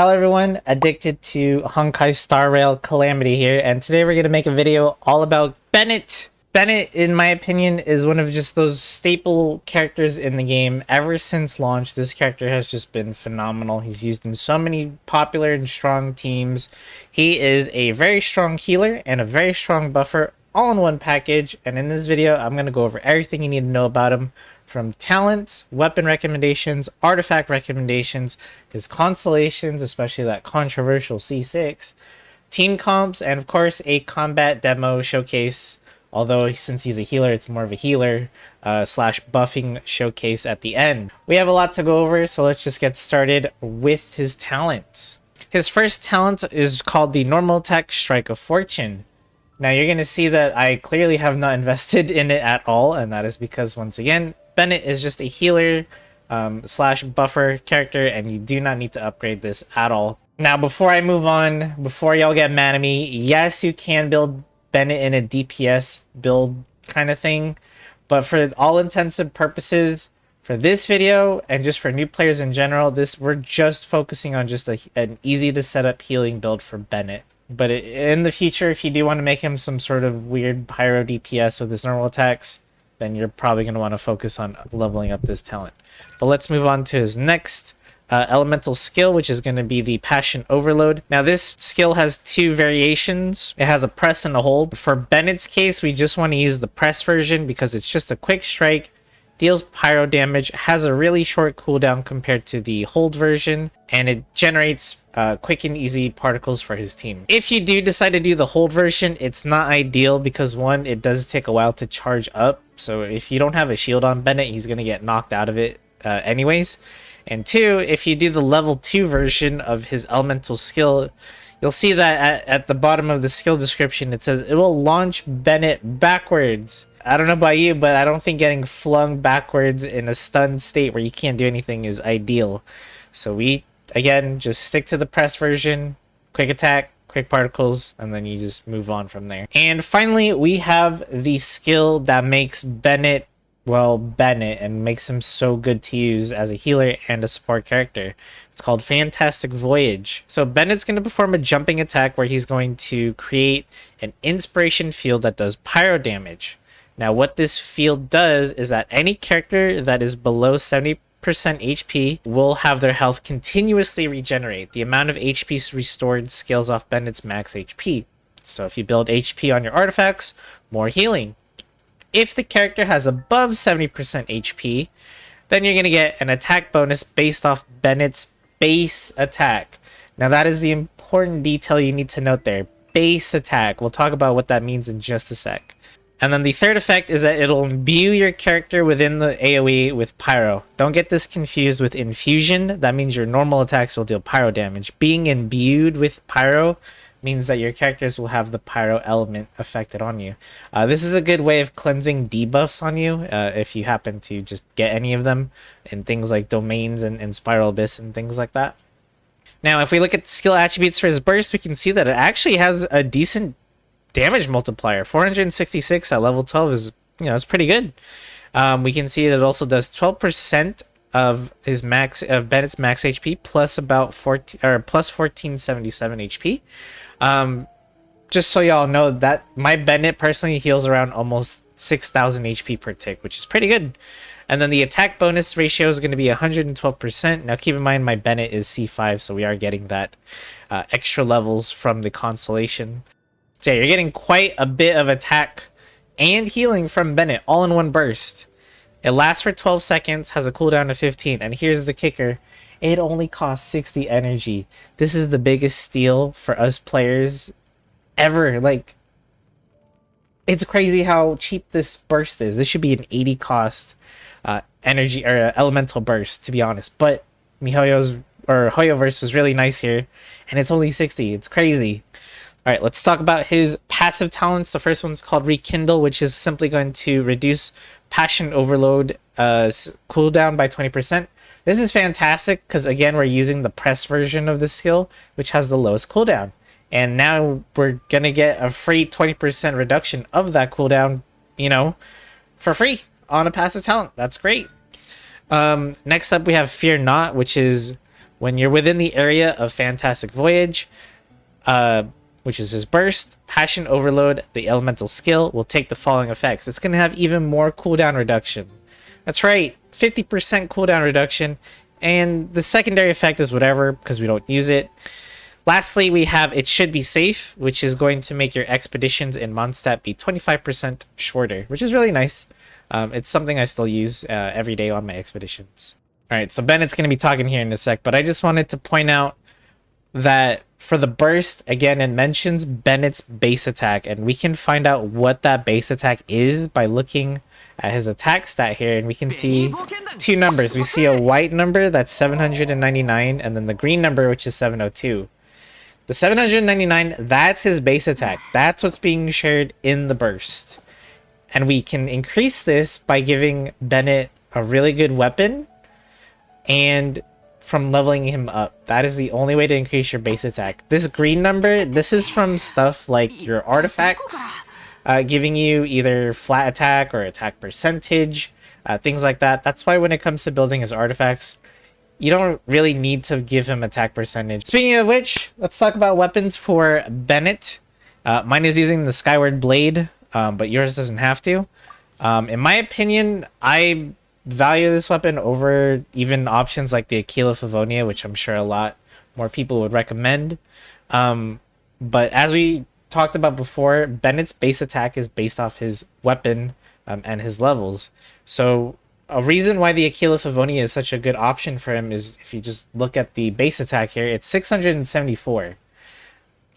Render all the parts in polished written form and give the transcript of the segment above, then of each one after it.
Hello everyone, Addicted to Honkai Star Rail Calamity here, and today we're going to make a video all about Bennett. Bennett, in my opinion, is one of just those staple characters in the game. Ever since launch, this character has just been phenomenal. He's used in so many popular and strong teams. He is a very strong healer and a very strong buffer all in one package, and in this video, I'm going to go over everything you need to know about him. From talents, weapon recommendations, artifact recommendations, his constellations, especially that controversial C6, team comps, and of course a combat demo showcase. Although since he's a healer, it's more of a healer slash buffing showcase at the end. We have a lot to go over, so let's just get started with his talents. His first talent is called the Normal Attack Strike of Fortune. Now you're going to see that I clearly have not invested in it at all, and that is because, once again, Bennett is just a healer slash buffer character, and you do not need to upgrade this at all. Now, before I move on, before y'all get mad at me, yes, you can build Bennett in a DPS build kind of thing, but for all intents and purposes, for this video, and just for new players in general, we're just focusing on just an easy to set up healing build for Bennett. But in the future, if you do want to make him some sort of weird pyro DPS with his normal attacks, then you're probably going to want to focus on leveling up this talent. But let's move on to his next elemental skill, which is going to be the Passion Overload. Now this skill has two variations. It has a press and a hold. For Bennett's case, we just want to use the press version because it's just a quick strike, deals pyro damage, has a really short cooldown compared to the hold version, and it generates quick and easy particles for his team. If you do decide to do the hold version, it's not ideal because, one, it does take a while to charge up. So if you don't have a shield on Bennett, he's going to get knocked out of it anyways. And two, if you do the level 2 version of his elemental skill, you'll see that at the bottom of the skill description, it says it will launch Bennett backwards. I don't know about you, but I don't think getting flung backwards in a stunned state where you can't do anything is ideal. So we, again, just stick to the press version, quick attack, quick particles, and then you just move on from there. And finally, we have the skill that makes Bennett, well, Bennett, and makes him so good to use as a healer and a support character. It's called Fantastic Voyage. So Bennett's going to perform a jumping attack where he's going to create an inspiration field that does pyro damage. Now, what this field does is that any character that is below 70% HP will have their health continuously regenerate. The amount of HP restored scales off Bennett's max HP. So if you build HP on your artifacts, more healing. If the character has above 70% HP, then you're going to get an attack bonus based off Bennett's base attack. Now that is the important detail you need to note there. Base attack. We'll talk about what that means in just a sec. And then the third effect is that it'll imbue your character within the AoE with pyro. Don't get this confused with infusion. That means your normal attacks will deal pyro damage. Being imbued with pyro means that your characters will have the pyro element affected on you. This is a good way of cleansing debuffs on you if you happen to just get any of them in things like domains and spiral abyss and things like that. Now, if we look at the skill attributes for his burst, we can see that it actually has a decent damage multiplier. 466 at level 12 is, it's pretty good. We can see that it also does 12% of his Bennett's max HP plus about 1477 HP. Just so y'all know that my Bennett personally heals around almost 6000 HP per tick, which is pretty good. And then the attack bonus ratio is going to be 112%. Now keep in mind my Bennett is C5, so we are getting that extra levels from the constellation. So yeah, you're getting quite a bit of attack and healing from Bennett all in one burst. It lasts for 12 seconds, has a cooldown of 15, and here's the kicker. It only costs 60 energy. This is the biggest steal for us players ever. Like, it's crazy how cheap this burst is. This should be an 80 cost energy or elemental burst, to be honest. But Hoyoverse was really nice here, and it's only 60. It's crazy. All right, let's talk about his passive talents. The first one's called Rekindle, which is simply going to reduce Passion Overload cooldown by 20%. This is fantastic because, again, we're using the press version of the skill, which has the lowest cooldown. And now we're going to get a free 20% reduction of that cooldown, for free on a passive talent. That's great. Next up, we have Fear Not, which is When you're within the area of Fantastic Voyage, which is his burst, Passion Overload, the elemental skill, will take the following effects. It's going to have even more cooldown reduction. That's right, 50% cooldown reduction, and the secondary effect is whatever, because we don't use it. Lastly, we have It Should Be Safe, which is going to make your expeditions in Mondstadt be 25% shorter, which is really nice. It's something I still use every day on my expeditions. Alright, so Bennett's going to be talking here in a sec, but I just wanted to point out that for the burst, again, it mentions Bennett's base attack, and we can find out what that base attack is by looking at his attack stat here, and we can see two numbers. We see a white number that's 799, and then the green number, which is 702. The 799, that's his base attack. That's what's being shared in the burst. And we can increase this by giving Bennett a really good weapon and from leveling him up. That is the only way to increase your base attack. This green number, this is from stuff like your artifacts, giving you either flat attack or attack percentage, things like that. That's why when it comes to building his artifacts, you don't really need to give him attack percentage. Speaking of which, let's talk about weapons for Bennett. Mine is using the Skyward Blade, but yours doesn't have to. In my opinion, I value this weapon over even options like the Aquila Favonia, which I'm sure a lot more people would recommend. But as we talked about before, Bennett's base attack is based off his weapon and his levels. So a reason why the Aquila Favonia is such a good option for him is if you just look at the base attack here, it's 674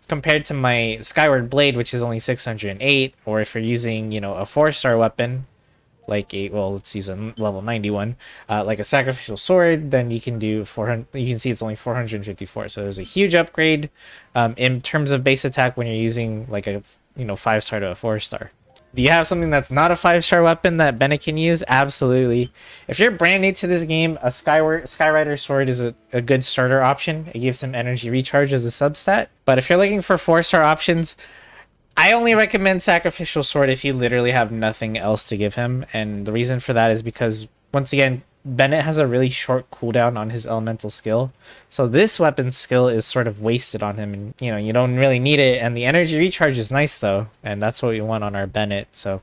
compared to my Skyward Blade, which is only 608. Or if you're using, you know, a 4-star weapon like let's use a level 91, like a Sacrificial Sword, then you can do 400. You can see it's only 454. So there's a huge upgrade in terms of base attack when you're using like a 5-star to a 4-star. Do you have something that's not a 5-star weapon that Bennett can use? Absolutely. If you're brand new to this game, a Skyrider Sword is a good starter option. It gives him energy recharge as a substat. But if you're looking for 4-star options, I only recommend Sacrificial Sword if you literally have nothing else to give him. And the reason for that is because, once again, Bennett has a really short cooldown on his elemental skill. So this weapon skill is sort of wasted on him, and you don't really need it. And the energy recharge is nice though, and that's what we want on our Bennett. So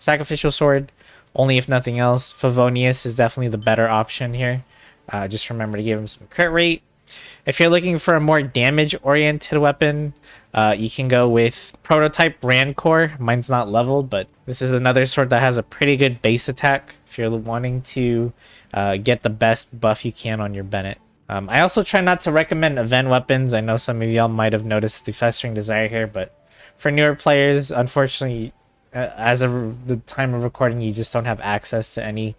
Sacrificial Sword, only if nothing else. Favonius is definitely the better option here. Just remember to give him some crit rate. If you're looking for a more damage-oriented weapon, you can go with Prototype Rancor. Mine's not leveled, but this is another sword that has a pretty good base attack if you're wanting to get the best buff you can on your Bennett. I also try not to recommend event weapons. I know some of y'all might have noticed the Festering Desire here, but for newer players, unfortunately, as of the time of recording, you just don't have access to any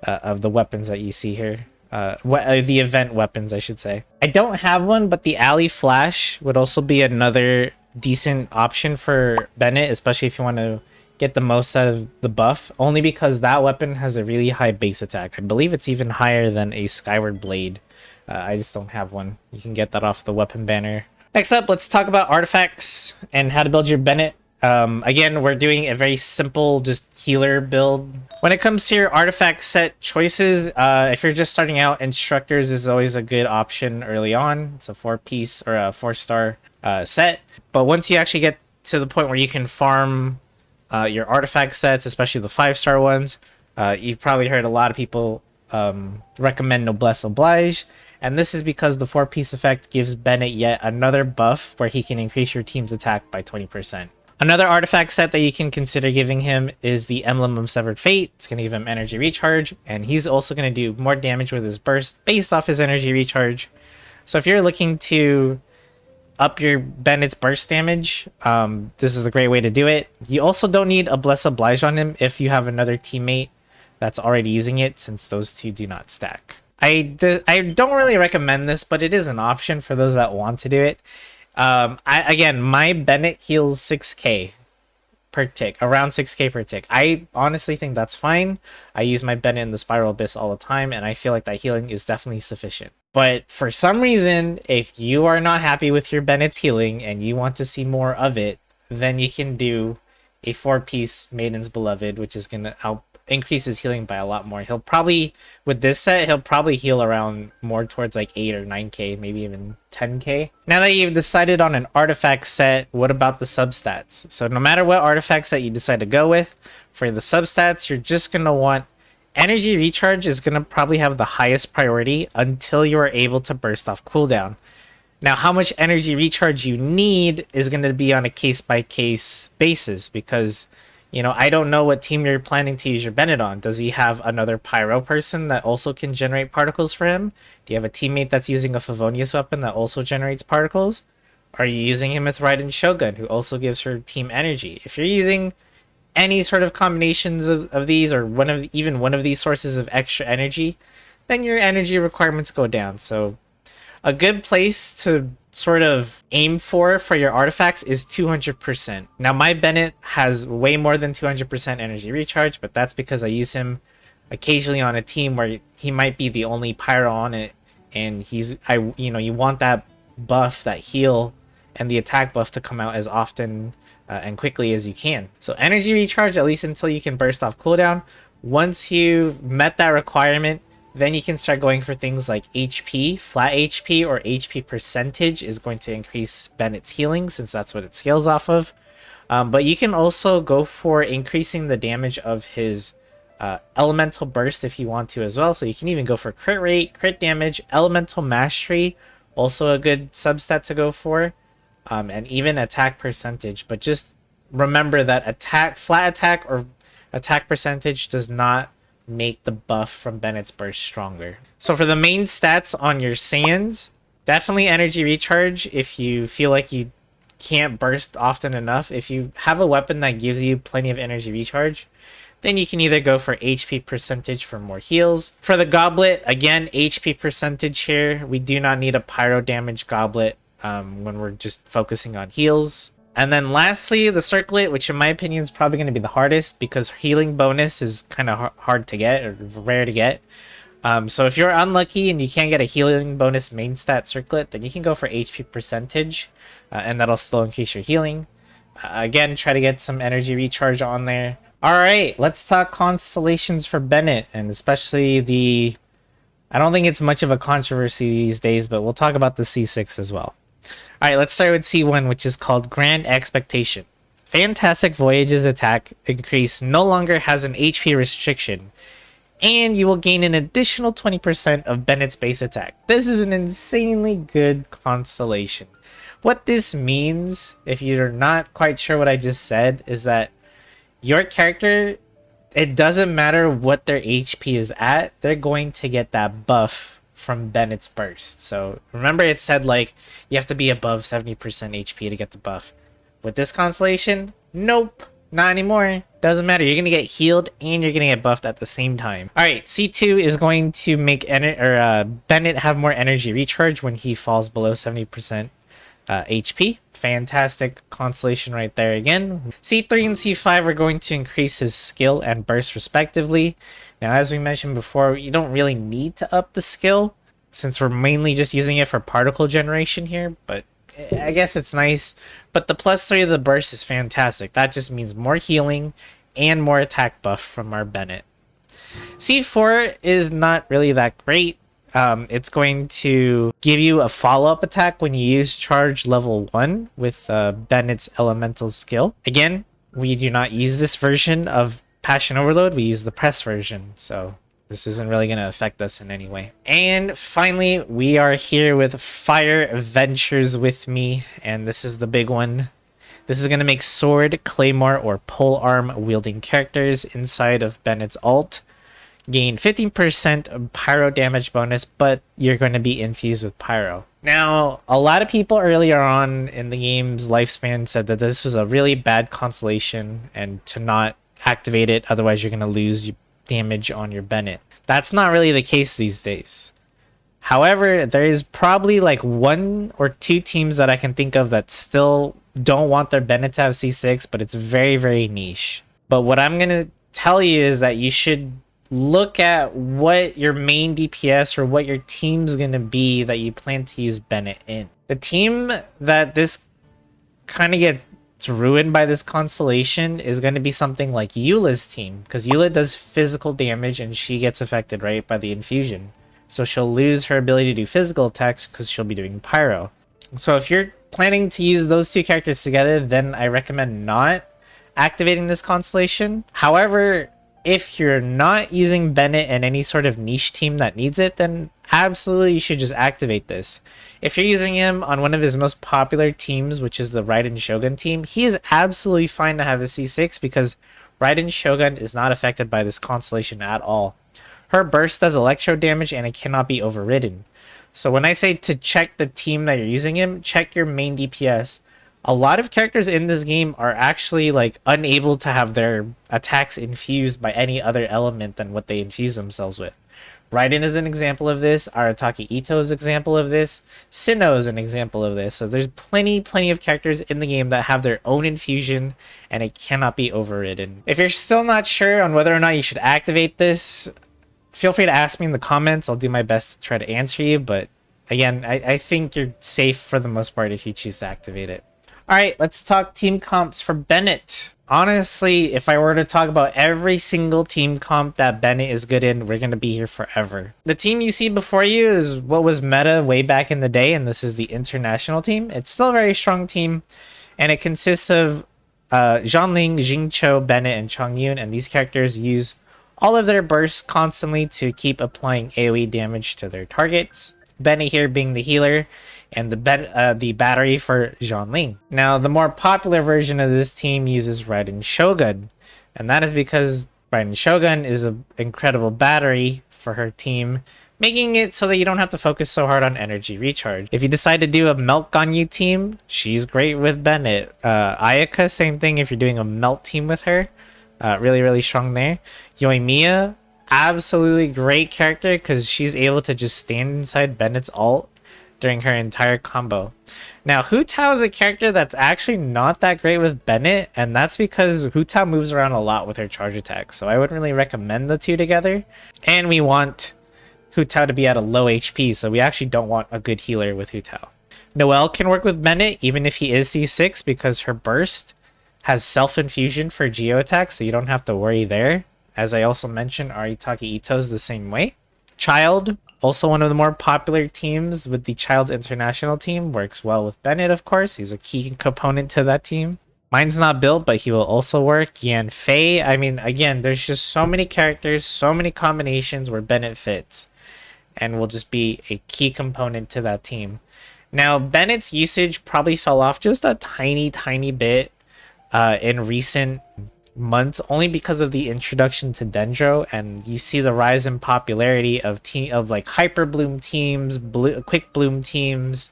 of the weapons that you see here. The event weapons, I should say. I don't have one, but the Alley Flash would also be another decent option for Bennett, especially if you want to get the most out of the buff, only because that weapon has a really high base attack. I believe it's even higher than a Skyward Blade. I just don't have one. You can get that off the weapon banner. Next up, let's talk about artifacts and how to build your Bennett. Again, we're doing a very simple, just healer build. When it comes to your artifact set choices, if you're just starting out, Instructors is always a good option early on. It's a 4-piece or a 4-star set. But once you actually get to the point where you can farm your artifact sets, especially the 5-star ones, you've probably heard a lot of people recommend Noblesse Oblige. And this is because the 4-piece effect gives Bennett yet another buff where he can increase your team's attack by 20%. Another artifact set that you can consider giving him is the Emblem of Severed Fate. It's going to give him energy recharge, and he's also going to do more damage with his burst based off his energy recharge. So if you're looking to up your Bennett's burst damage, this is a great way to do it. You also don't need a Bless Oblige on him if you have another teammate that's already using it, since those two do not stack. I don't really recommend this, but it is an option for those that want to do it. Again, my Bennett heals 6k per tick, around 6k per tick. I honestly think that's fine. I use my Bennett in the Spiral Abyss all the time, and I feel like that healing is definitely sufficient. But for some reason, if you are not happy with your Bennett's healing and you want to see more of it, then you can do a 4-piece Maiden's Beloved, which is going to increase his healing by a lot more. He'll probably, with this set, he'll probably heal around more towards like 8 or 9k, maybe even 10k. Now that you've decided on an artifact set, what about the substats? So no matter what artifact set you decide to go with, for the substats, you're just going to want energy recharge is going to probably have the highest priority until you are able to burst off cooldown. Now, how much energy recharge you need is going to be on a case-by-case basis because, you know, I don't know what team you're planning to use your Bennett on. Does he have another Pyro person that also can generate particles for him? Do you have a teammate that's using a Favonius weapon that also generates particles? Are you using him with Raiden Shogun, who also gives her team energy? If you're using any sort of combinations of these, or even one of these sources of extra energy, then your energy requirements go down. So a good place to sort of aim for your artifacts is 200%. Now my Bennett has way more than 200% energy recharge, but that's because I use him occasionally on a team where he might be the only pyro on it, and you want that buff, that heal, and the attack buff to come out as often and quickly as you can. So energy recharge, at least until you can burst off cooldown. Once you've met that requirement, then you can start going for things like HP. Flat HP or HP percentage is going to increase Bennett's healing, since that's what it scales off of. But you can also go for increasing the damage of his elemental burst if you want to as well. So you can even go for crit rate, crit damage, elemental mastery, also a good substat to go for, and even attack percentage. But just remember that flat attack or attack percentage does not make the buff from Bennett's burst stronger. So for the main stats on your Saiyans, definitely energy recharge if you feel like you can't burst often enough. If you have a weapon that gives you plenty of energy recharge, then you can either go for HP percentage for more heals. For the goblet, again, HP percentage here. We do not need a pyro damage goblet when we're just focusing on heals. And then lastly, the circlet, which in my opinion is probably going to be the hardest because healing bonus is kind of hard to get or rare to get. So if you're unlucky and you can't get a healing bonus main stat circlet, then you can go for HP percentage, and that'll still increase your healing. Again, try to get some energy recharge on there. All right, let's talk constellations for Bennett, and especially I don't think it's much of a controversy these days, but we'll talk about the C6 as well. All right, let's start with C1, which is called Grand Expectation. Fantastic Voyage's attack increase no longer has an HP restriction, and you will gain an additional 20% of Bennett's base attack. This is an insanely good constellation. What this means, if you're not quite sure what I just said, is that your character, it doesn't matter what their HP is at, they're going to get that buff from Bennett's burst. So remember it said like you have to be above 70% HP to get the buff. With this constellation, nope, not anymore. Doesn't matter. You're gonna get healed and you're gonna get buffed at the same time. All right, C2 is going to make Bennett have more energy recharge when he falls below 70% HP. Fantastic constellation right there again. C3 and C5 are going to increase his skill and burst respectively. Now, as we mentioned before, you don't really need to up the skill since we're mainly just using it for particle generation here, but I guess it's nice. But the +3 of the burst is fantastic. That just means more healing and more attack buff from our Bennett. C4 is not really that great. It's going to give you a follow-up attack when you use charge level 1 with Bennett's elemental skill. Again, we do not use this version of Passion Overload, we use the press version, so this isn't really going to affect us in any way. And finally, we are here with Fire Ventures with me, and this is the big one. This is going to make sword, claymore, or polearm wielding characters inside of Bennett's ult gain 15% pyro damage bonus, but you're going to be infused with pyro. Now, a lot of people earlier on in the game's lifespan said that this was a really bad constellation and to not activate it, otherwise you're going to lose damage on your Bennett. That's not really the case these days. However, there is probably like 1 or 2 teams that I can think of that still don't want their Bennett to have C6, but it's very, very niche. But what I'm going to tell you is that you should look at what your main DPS or what your team's going to be that you plan to use Bennett in. The team that this kind of gets What's ruined by this constellation is going to be something like Eula's team, because Eula does physical damage and she gets affected, right, by the infusion. So she'll lose her ability to do physical attacks because she'll be doing pyro. So if you're planning to use those two characters together, then I recommend not activating this constellation. However, if you're not using Bennett in any sort of niche team that needs it, then absolutely you should just activate this. If you're using him on one of his most popular teams, which is the Raiden Shogun team, he is absolutely fine to have a C6 because Raiden Shogun is not affected by this constellation at all. Her burst does electro damage and it cannot be overridden. So when I say to check the team that you're using him, check your main DPS. A lot of characters in this game are actually like unable to have their attacks infused by any other element than what they infuse themselves with. Raiden is an example of this. Arataki Ito is an example of this. Sinnoh is an example of this. So there's plenty of characters in the game that have their own infusion and it cannot be overridden. If you're still not sure on whether or not you should activate this, feel free to ask me in the comments. I'll do my best to try to answer you. But again, I think you're safe for the most part if you choose to activate it. Alright, let's talk team comps for Bennett. Honestly, if I were to talk about every single team comp that Bennett is good in, we're going to be here forever. The team you see before you is what was meta way back in the day, and this is the international team. It's still a very strong team, and it consists of Zhonling, Jingqiu, Bennett, and Chongyun, and these characters use all of their bursts constantly to keep applying AoE damage to their targets. Bennett here being the healer, and the battery for Zhonling. Now, the more popular version of this team uses Raiden Shogun, and that is because Raiden Shogun is an incredible battery for her team, making it so that you don't have to focus so hard on energy recharge. If you decide to do a Melt Ganyu team, she's great with Bennett. Ayaka, same thing if you're doing a Melt team with her. Really strong there. Yoimiya, absolutely great character because she's able to just stand inside Bennett's ult during her entire combo. Now, Hu Tao is a character that's actually not that great with Bennett, and that's because Hu Tao moves around a lot with her charge attack, so I wouldn't really recommend the two together. And we want Hu Tao to be at a low HP, so we actually don't want a good healer with Hu Tao. Noelle can work with Bennett, even if he is C6, because her burst has self-infusion for Geo attack, so you don't have to worry there. As I also mentioned, Arataki Ito is the same way. Child, also one of the more popular teams with the Child's International team, works well with Bennett, of course. He's a key component to that team. Mine's not built, but he will also work. Yan Fei, I mean, again, there's just so many characters, so many combinations where Bennett fits, and will just be a key component to that team. Now, Bennett's usage probably fell off just a tiny bit in recent months, only because of the introduction to Dendro, and you see the rise in popularity of like Hyper Bloom teams, Quick Bloom teams,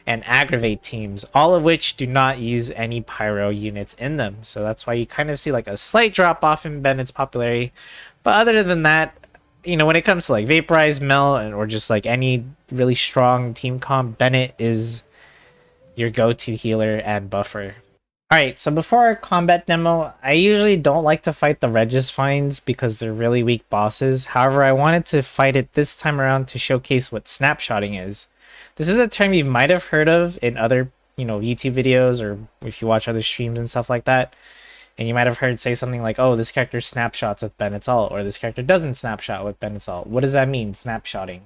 and Aggravate teams, all of which do not use any pyro units in them. So that's why you kind of see like a slight drop off in Bennett's popularity. But other than that, you know, when it comes to like Vaporize, Melt, or just like any really strong team comp, Bennett is your go-to healer and buffer. Alright, so before our combat demo, I usually don't like to fight the Regis finds because they're really weak bosses. However, I wanted to fight it this time around to showcase what snapshotting is. This is a term you might have heard of in other, YouTube videos, or if you watch other streams and stuff like that. And you might have heard say something like, oh, this character snapshots with Bennett's ult, or this character doesn't snapshot with Bennett's ult. What does that mean, snapshotting?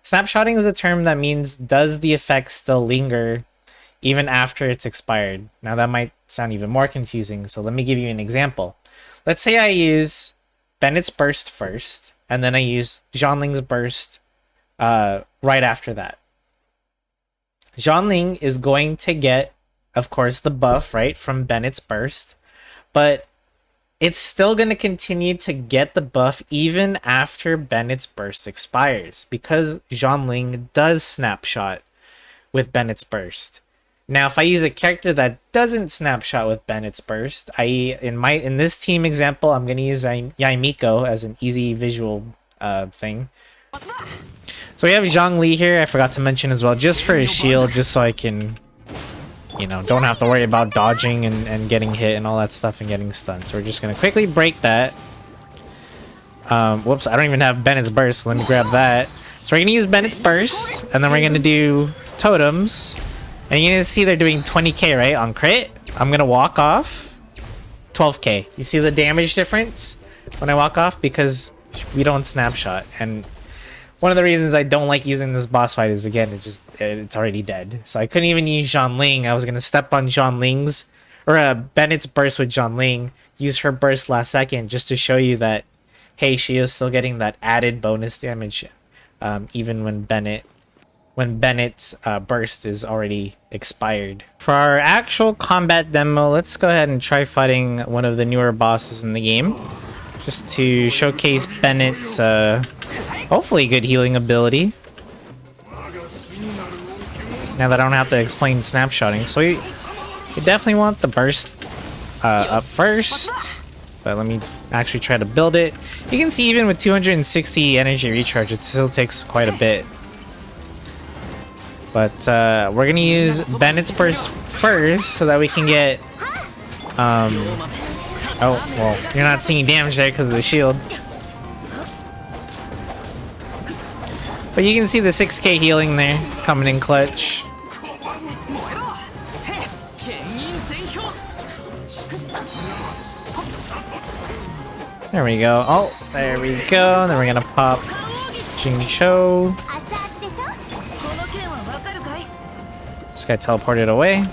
Snapshotting is a term that means, does the effect still linger even after it's expired? Now that might sound even more confusing, so let me give you an example. Let's say I use Bennett's burst first, and then I use Zhonling's burst right after that. Zhonling is going to get, of course, the buff, right, from Bennett's burst, but it's still going to continue to get the buff even after Bennett's burst expires, because Zhonling does snapshot with Bennett's burst. Now, if I use a character that doesn't snapshot with Bennett's burst, i.e. in this team example, I'm going to use Yaimiko as an easy visual thing. So we have Zhang Li here, I forgot to mention as well, just for his shield, just so I can, don't have to worry about dodging and getting hit and all that stuff and getting stunned. So we're just going to quickly break that. Whoops, I don't even have Bennett's burst, so let me grab that. So we're going to use Bennett's burst, and then we're going to do totems. And you're gonna see they're doing 20k, right, on crit. I'm gonna walk off 12k. You see the damage difference when I walk off? Because we don't snapshot. And one of the reasons I don't like using this boss fight is, again, it's already dead. So I couldn't even use Zhonling. I was gonna step on Zhonling's, or Bennett's burst with Zhonling, use her burst last second just to show you that, hey, she is still getting that added bonus damage, even when Bennett's burst is already expired. For our actual combat demo, let's go ahead and try fighting one of the newer bosses in the game, just to showcase Bennett's hopefully good healing ability. Now that I don't have to explain snapshotting, so you definitely want the burst up first, but let me actually try to build it. You can see even with 260 energy recharge, it still takes quite a bit. But we're gonna use Bennett's burst first so that we can get oh, well, you're not seeing damage there because of the shield. But you can see the 6k healing there coming in clutch. There we go. Oh, there we go. Then we're gonna pop Jingcho. This guy teleported away.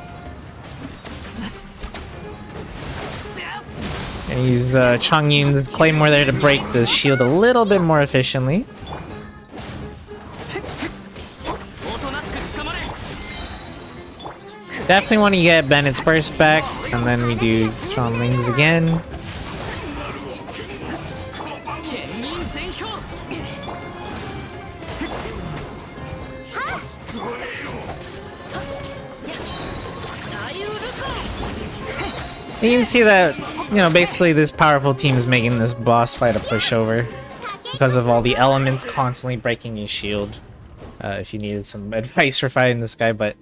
And use Changyun's Claymore there to break the shield a little bit more efficiently. Definitely want to get Bennett's burst back, and then we do Zhongling's again. You can see that, you know, basically this powerful team is making this boss fight a pushover because of all the elements constantly breaking his shield. If you needed some advice for fighting this guy, but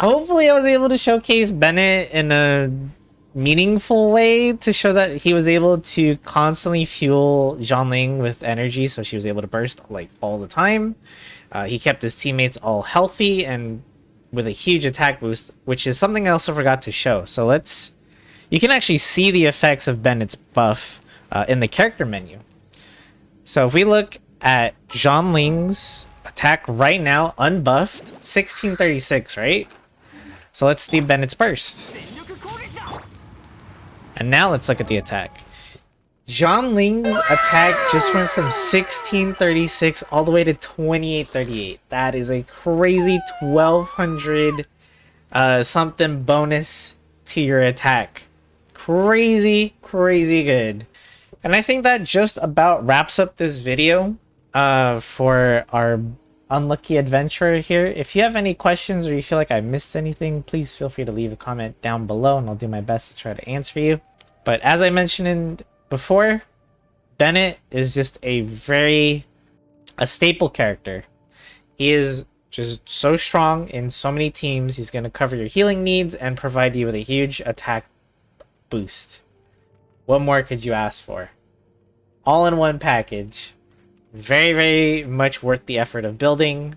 hopefully I was able to showcase Bennett in a meaningful way to show that he was able to constantly fuel Zhonling with energy, so she was able to burst like all the time. He kept his teammates all healthy and with a huge attack boost, which is something I also forgot to show. So you can actually see the effects of Bennett's buff in the character menu. So if we look at Zhonling's attack right now, unbuffed, 1636, right? So let's do Bennett's burst. And now let's look at the attack. Zhonling's attack just went from 1636 all the way to 2838. That is a crazy 1200 something bonus to your attack. Crazy, crazy good. And I think that just about wraps up this video for our unlucky adventurer here. If you have any questions or you feel like I missed anything, please feel free to leave a comment down below and I'll do my best to try to answer you. But as I mentioned before, Bennett is just a staple character. He is just so strong in so many teams. He's going to cover your healing needs and provide you with a huge attack boost. What more could you ask for? All in one package. Very, very much worth the effort of building.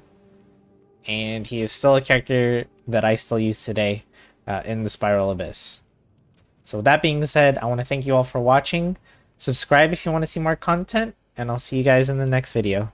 And he is still a character that I still use today in the Spiral Abyss. So with that being said, I want to thank you all for watching. Subscribe if you want to see more content, and I'll see you guys in the next video.